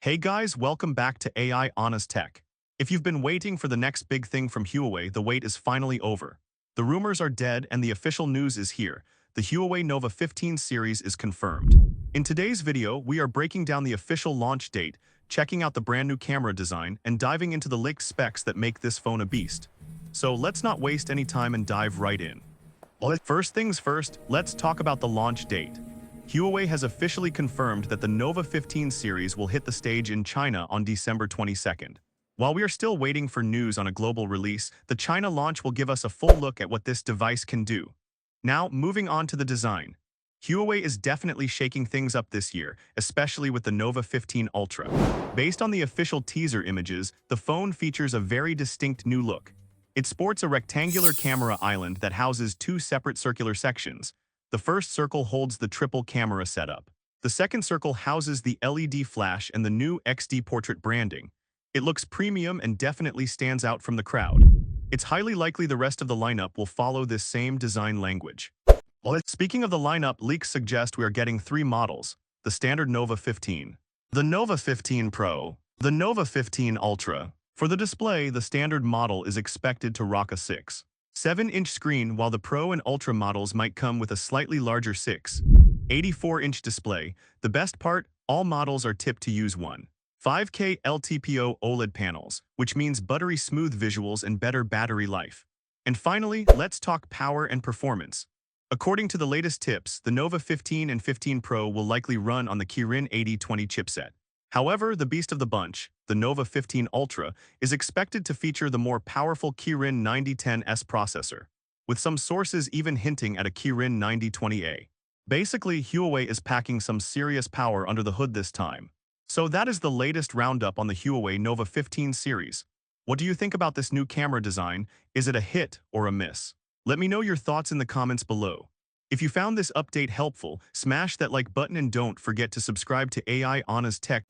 Hey guys, welcome back to AI Honest Tech. If you've been waiting for the next big thing from Huawei, the wait is finally over. The rumors are dead and the official news is here. The Huawei Nova 15 series is confirmed. In today's video, we are breaking down the official launch date, checking out the brand new camera design, and diving into the leaked specs that make this phone a beast. So let's not waste any time and dive right in. First things first, let's talk about the launch date. Huawei has officially confirmed that the Nova 15 series will hit the stage in China on December 22nd. While we are still waiting for news on a global release, the China launch will give us a full look at what this device can do. Now, moving on to the design. Huawei is definitely shaking things up this year, especially with the Nova 15 Ultra. Based on the official teaser images, the phone features a very distinct new look. It sports a rectangular camera island that houses two separate circular sections. The first circle holds the triple camera setup. The second circle houses the LED flash and the new XD portrait branding. It looks premium and definitely stands out from the crowd. It's highly likely the rest of the lineup will follow this same design language. Speaking of the lineup, leaks suggest we are getting three models: the standard Nova 15, the Nova 15 Pro, the Nova 15 Ultra. For the display, the standard model is expected to rock a 6.7-inch screen, while the Pro and Ultra models might come with a slightly larger 6.84-inch display. The best part, all models are tipped to use 1.5K LTPO OLED panels, which means buttery smooth visuals and better battery life. And finally, let's talk power and performance. According to the latest tips, the Nova 15 and 15 Pro will likely run on the Kirin 8020 chipset. However, the beast of the bunch, the Nova 15 Ultra, is expected to feature the more powerful Kirin 9010S processor, with some sources even hinting at a Kirin 9020A. Basically, Huawei is packing some serious power under the hood this time. So that is the latest roundup on the Huawei Nova 15 series. What do you think about this new camera design? Is it a hit or a miss? Let me know your thoughts in the comments below. If you found this update helpful, smash that like button and don't forget to subscribe to AI Honest Tech.